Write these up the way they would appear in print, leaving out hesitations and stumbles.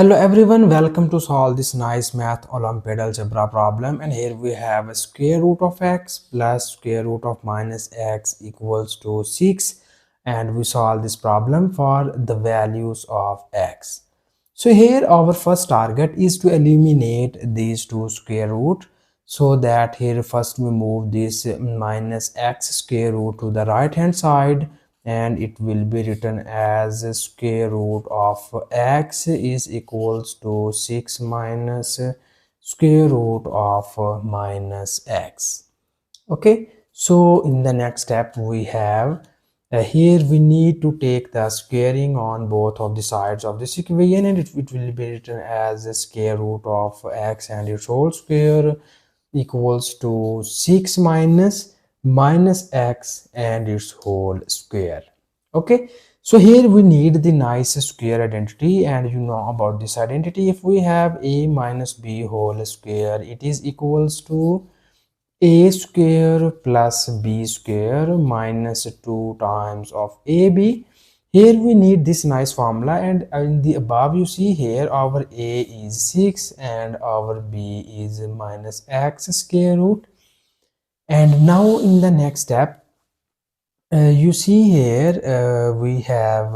Hello everyone, welcome to solve this nice math Olympiad algebra problem, and here we have a square root of x plus square root of minus x equals to 6, and we solve this problem for the values of x. So here our first target is to eliminate these two square root, so that here first we move this minus x square root to the right hand side, and it will be written as square root of x is equals to 6 minus square root of minus x. Okay, so in the next step we have here we need to take the squaring on both of the sides of this equation, and it will be written as the square root of x and its whole square equals to 6 minus x and its whole square. Okay, so here we need the nice square identity, and you know about this identity. If we have a minus b whole square, it is equals to a square plus b square minus 2 times of ab. Here we need this nice formula, and in the above you see here our a is 6 and our b is minus x square root. And now in the next step you see here we have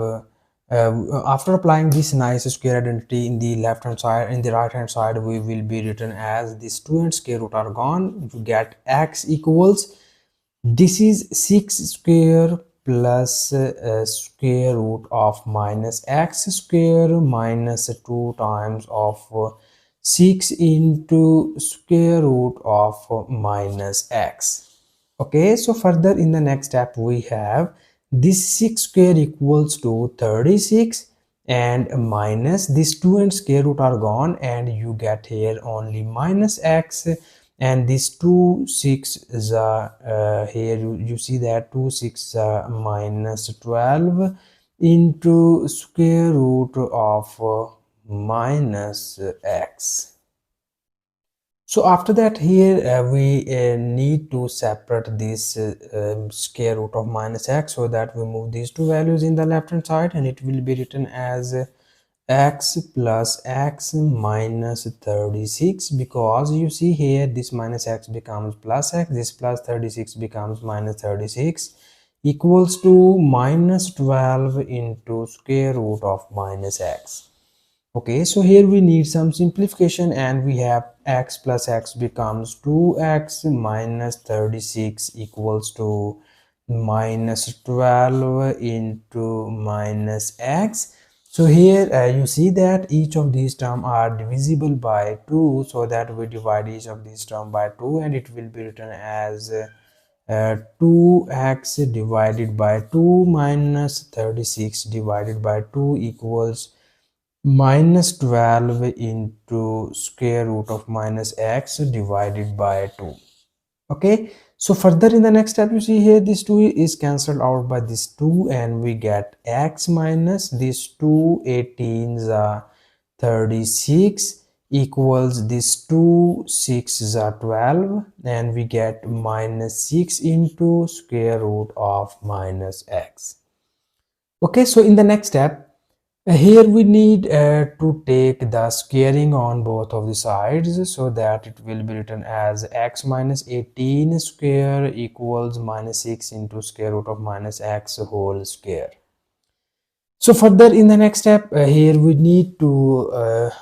after applying this nice square identity in the left hand side, in the right hand side we will be written as this 2 and square root are gone. You get x equals, this is 6 square plus square root of minus x square minus 2 times of 6 into square root of minus x. Okay, so further in the next step we have this 6 square equals to 36, and minus this 2 and square root are gone, and you get here only minus x, and this 2 6 is here you see that 2 6 minus 12 into square root of minus x. So after that here we need to separate this square root of minus x, so that we move these two values in the left hand side, and it will be written as x plus x minus 36, because you see here this minus x becomes plus x, this plus 36 becomes minus 36, equals to minus 12 into square root of minus x. Okay, so here we need some simplification, and we have x plus x becomes 2x minus 36 equals to minus 12 into minus x. So here you see that each of these terms are divisible by 2, so that we divide each of these terms by 2, and it will be written as 2x divided by 2 minus 36 divided by 2 equals minus 12 into square root of minus x divided by 2. Okay, so further in the next step you see here this 2 is cancelled out by this 2, and we get x minus this 2 18s are 36 equals this 2 6 are 12, and we get minus 6 into square root of minus x. Okay, so in the next step here we need to take the squaring on both of the sides, so that it will be written as x minus 18 square equals minus 6 into square root of minus x whole square. So further in the next step here we need to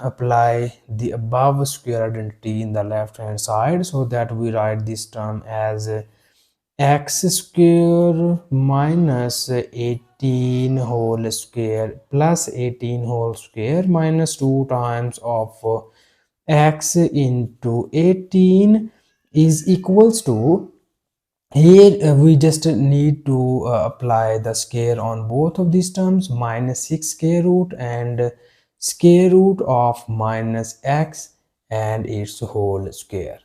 apply the above square identity in the left hand side, so that we write this term as x square minus 18 whole square plus 18 whole square minus 2 times of x into 18 is equals to, here we just need to apply the square on both of these terms, minus 6 square root and square root of minus x and its whole square.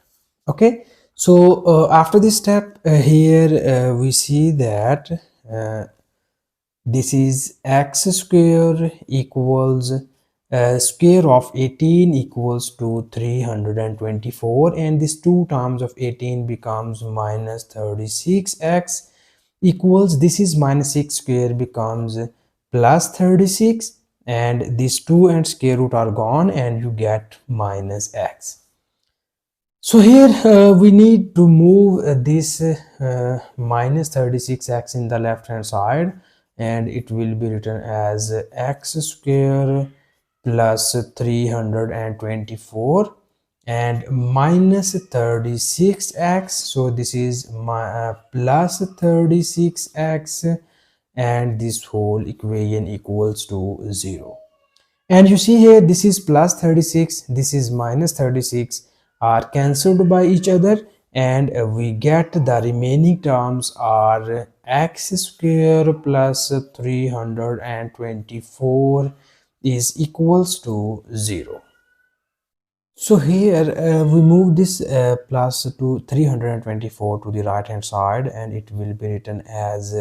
Okay, so after this step here we see that this is x square equals square of 18 equals to 324, and this 2 times of 18 becomes minus 36x equals, this is minus 6 square becomes plus 36, and these 2 and square root are gone, and you get minus x. So here we need to move this minus 36x in the left hand side, and it will be written as x square plus 324 and minus 36x. So this is plus 36x, and this whole equation equals to 0. And you see here, this is plus 36, this is minus 36, are cancelled by each other, and we get the remaining terms are x square plus 324 is equals to 0. So here we move this plus to 324 to the right hand side, and it will be written as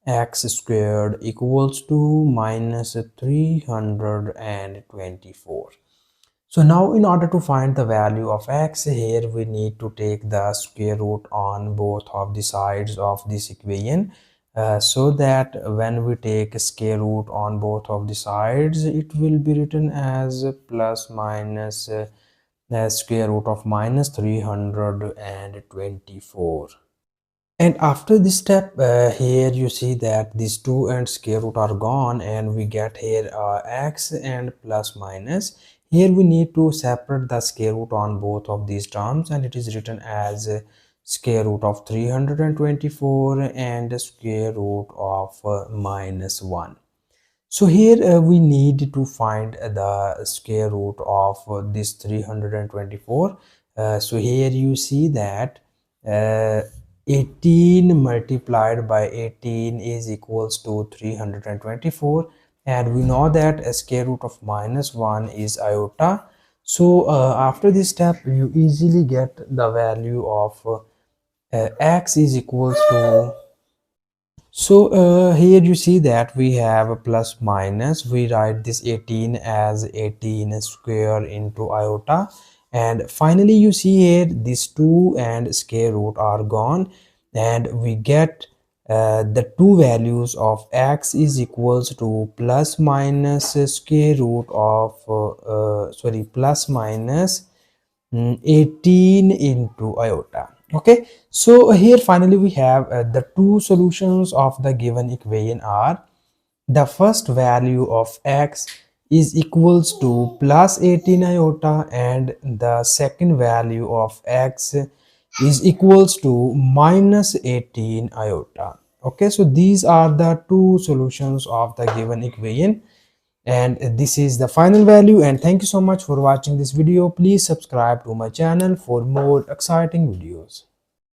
x squared equals to minus 324. So now in order to find the value of x, here we need to take the square root on both of the sides of this equation, so that when we take square root on both of the sides, it will be written as plus minus the square root of minus 324. And after this step, here you see that these 2 and square root are gone, and we get here x and plus minus. Here we need to separate the square root on both of these terms, and it is written as square root of 324 and square root of minus 1. So here we need to find the square root of this 324. So here you see that 18 multiplied by 18 is equals to 324, and we know that a square root of minus 1 is iota. So after this step, you easily get the value of x is equals to. So here you see that we have a plus minus. We write this 18 as 18 square into iota, and finally you see here these 2 and square root are gone, and we get the two values of x is equals to plus minus square root of plus minus 18 into iota. Okay, so here finally we have the two solutions of the given equation are: the first value of x is equals to plus 18 iota, and the second value of x is equals to minus 18 iota. Okay, so these are the two solutions of the given equation, and this is the final value. And thank you so much for watching this video. Please subscribe to my channel for more exciting videos.